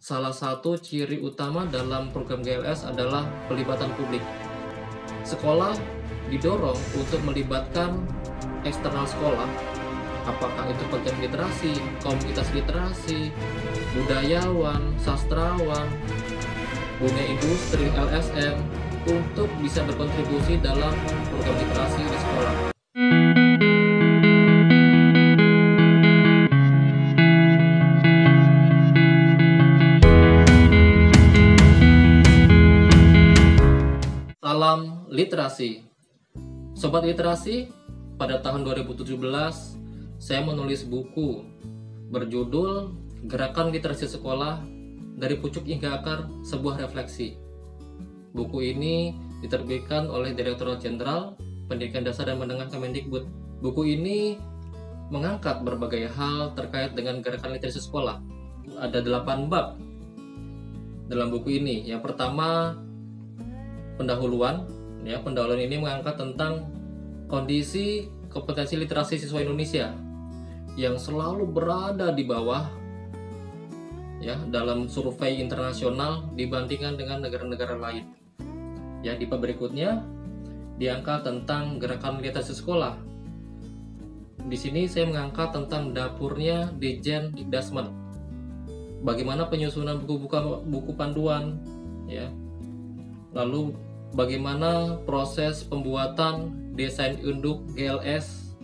salah satu ciri utama dalam program GLS adalah pelibatan publik. Sekolah didorong untuk melibatkan eksternal sekolah, apakah itu pegiat literasi, komunitas literasi, budayawan, sastrawan, dunia industri, LSM, untuk bisa berkontribusi dalam program literasi di sekolah. Salam literasi. Sobat literasi, pada tahun 2017 saya menulis buku berjudul Gerakan Literasi Sekolah dari Pucuk hingga Akar, Sebuah Refleksi. Buku ini diterbitkan oleh Direktorat Jenderal Pendidikan Dasar dan Menengah Kemendikbud. Buku ini mengangkat berbagai hal terkait dengan gerakan literasi sekolah. Ada 8 bab dalam buku ini. Yang pertama, pendahuluan. Pendahuluan ini mengangkat tentang kondisi kompetensi literasi siswa Indonesia yang selalu berada di bawah dalam survei internasional dibandingkan dengan negara-negara lain. Di bab berikutnya diangkat tentang gerakan literasi sekolah. Di sini saya mengangkat tentang dapurnya Ditjen Dikdasmen. Bagaimana penyusunan buku panduan, lalu bagaimana proses pembuatan desain induk GLS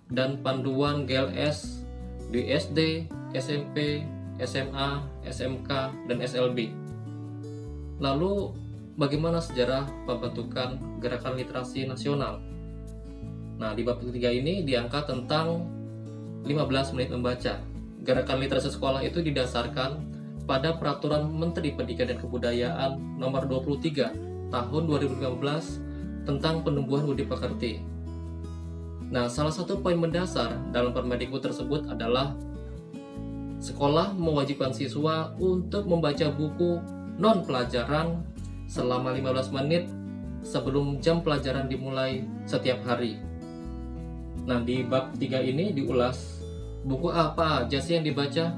dan panduan GLS di SD, SMP, SMA, SMK, dan SLB. Lalu bagaimana sejarah pembentukan gerakan literasi nasional. Nah, di bab ketiga ini diangkat tentang 15 menit membaca. Gerakan literasi sekolah itu didasarkan pada Peraturan Menteri Pendidikan dan Kebudayaan Nomor 23 Tahun 2015 tentang penumbuhan budi pekerti. Nah, salah satu poin mendasar dalam Permendikbud tersebut adalah sekolah mewajibkan siswa untuk membaca buku non-pelajaran selama 15 menit sebelum jam pelajaran dimulai setiap hari. Nah, di bab 3 ini diulas buku apa aja sih yang dibaca,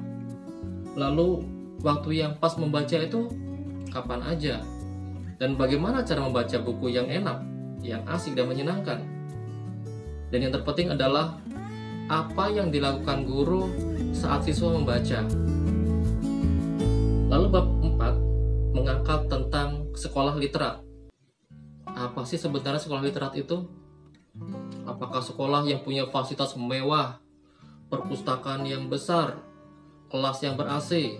lalu waktu yang pas membaca itu kapan aja, dan bagaimana cara membaca buku yang enak, yang asik dan menyenangkan. Dan yang terpenting adalah apa yang dilakukan guru saat siswa membaca. Lalu bab 4 mengangkat tentang sekolah literat. Apa sih sebenarnya sekolah literat itu? Apakah sekolah yang punya fasilitas mewah, perpustakaan yang besar, kelas yang ber-AC?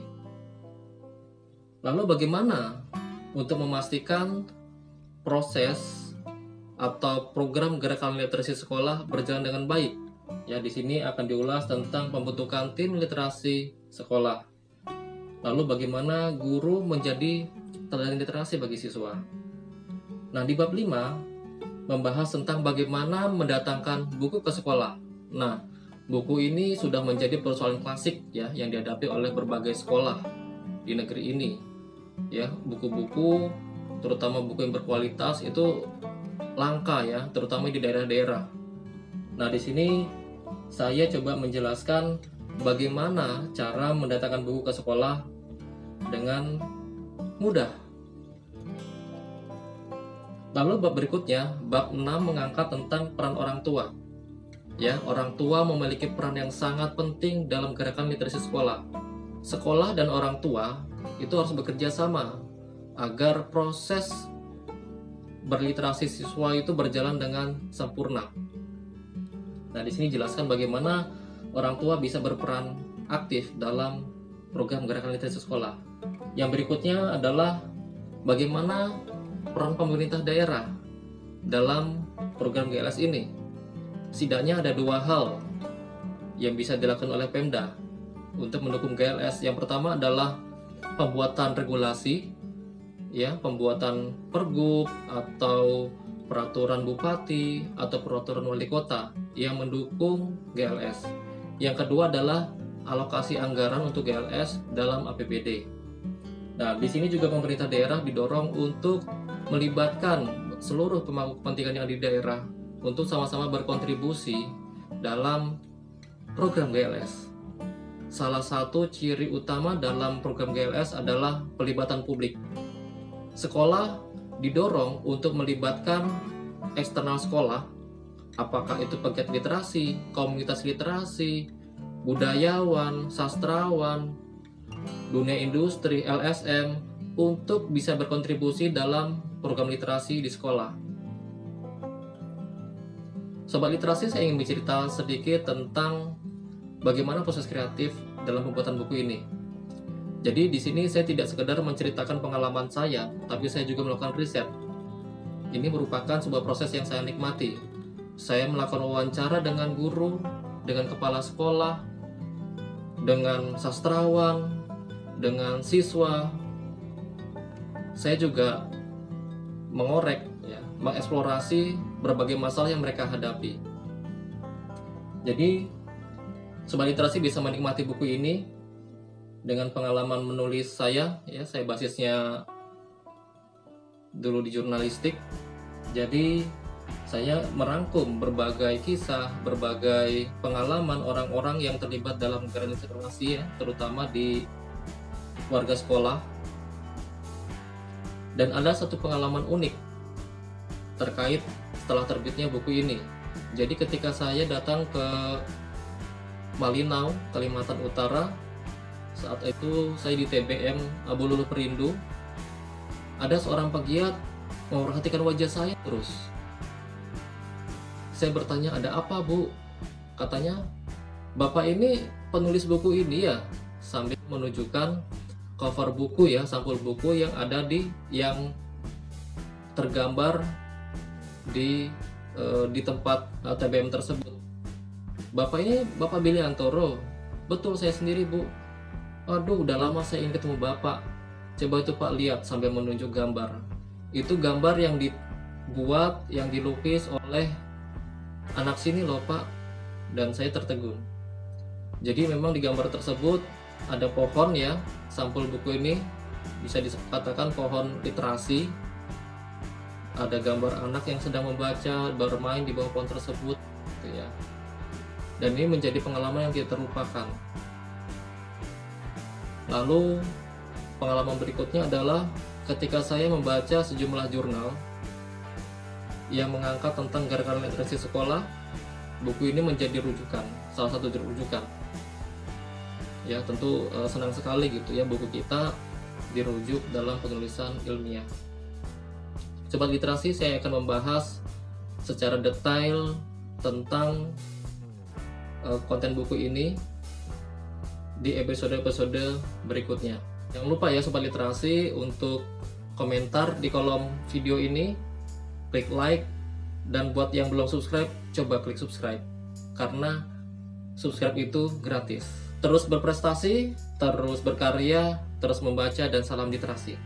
Lalu bagaimana untuk memastikan proses atau program gerakan literasi sekolah berjalan dengan baik? Di sini akan diulas tentang pembentukan tim literasi sekolah. Lalu bagaimana guru menjadi teladan literasi bagi siswa. Nah, di bab 5 membahas tentang bagaimana mendatangkan buku ke sekolah. Nah, buku ini sudah menjadi persoalan klasik yang dihadapi oleh berbagai sekolah di negeri ini. Buku-buku, terutama buku yang berkualitas itu langka terutama di daerah-daerah. Nah, di sini saya coba menjelaskan bagaimana cara mendatangkan buku ke sekolah dengan mudah. Lalu bab berikutnya, bab 6 mengangkat tentang peran orang tua. Orang tua memiliki peran yang sangat penting dalam gerakan literasi sekolah. Sekolah dan orang tua itu harus bekerja sama agar proses berliterasi siswa itu berjalan dengan sempurna. Nah, di sini jelaskan bagaimana orang tua bisa berperan aktif dalam program gerakan literasi sekolah. Yang berikutnya adalah bagaimana peran pemerintah daerah dalam program GLS ini. Setidaknya ada 2 hal yang bisa dilakukan oleh Pemda untuk mendukung GLS. Yang pertama adalah pembuatan regulasi, pembuatan pergub atau peraturan bupati atau peraturan wali kota yang mendukung GLS. Yang kedua adalah alokasi anggaran untuk GLS dalam APBD. Nah, di sini juga pemerintah daerah didorong untuk melibatkan seluruh pemangku kepentingan yang di daerah untuk sama-sama berkontribusi dalam program GLS. salah satu ciri utama dalam program GLS adalah pelibatan publik. Sekolah didorong untuk melibatkan eksternal sekolah, apakah itu pegiat literasi, komunitas literasi, budayawan, sastrawan, dunia industri, LSM, untuk bisa berkontribusi dalam program literasi di sekolah. Sobat literasi, saya ingin bercerita sedikit tentang bagaimana proses kreatif dalam pembuatan buku ini. Jadi di sini saya tidak sekedar menceritakan pengalaman saya, tapi saya juga melakukan riset. Ini merupakan sebuah proses yang saya nikmati. Saya melakukan wawancara dengan guru, dengan kepala sekolah, dengan sastrawan, dengan siswa. Saya juga mengorek, mengeksplorasi berbagai masalah yang mereka hadapi. Jadi, Sobat Literasi bisa menikmati buku ini dengan pengalaman menulis saya basisnya dulu di jurnalistik. Jadi, saya merangkum berbagai kisah, berbagai pengalaman orang-orang yang terlibat dalam gerakan literasi, terutama di warga sekolah. Dan ada satu pengalaman unik terkait setelah terbitnya buku ini. Jadi ketika saya datang ke Malinau, Kalimantan Utara, saat itu saya di TBM Abu Luluh Perindu, ada seorang pegiat memperhatikan wajah saya terus. Saya bertanya, ada apa Bu? Katanya, Bapak ini penulis buku ini ya? Sambil menunjukkan cover buku sampul buku yang ada yang tergambar di tempat TBM tersebut. Bapak ini Bapak Billy Antoro? Betul, saya sendiri Bu. Aduh, udah lama saya ingin ketemu Bapak. Coba itu Pak lihat, sambil menunjuk gambar. Itu gambar yang dibuat, yang dilukis oleh anak sini loh Pak. Dan saya tertegun. Jadi memang di gambar tersebut ada pohon sampul buku ini bisa dikatakan pohon literasi. Ada gambar anak yang sedang membaca, bermain di bawah pohon tersebut, gitu ya. Dan ini menjadi pengalaman yang tidak terlupakan. Lalu pengalaman berikutnya adalah ketika saya membaca sejumlah jurnal yang mengangkat tentang gerakan literasi sekolah. Buku ini menjadi rujukan, salah satu rujukan. Ya, tentu senang sekali gitu ya, buku kita dirujuk dalam penulisan ilmiah. Sobat Literasi, saya akan membahas secara detail tentang konten buku ini di episode-episode berikutnya. Jangan lupa ya Sobat Literasi untuk komentar di kolom video ini, klik like, dan buat yang belum subscribe, coba klik subscribe, karena subscribe itu gratis. Terus berprestasi, terus berkarya, terus membaca, dan salam literasi.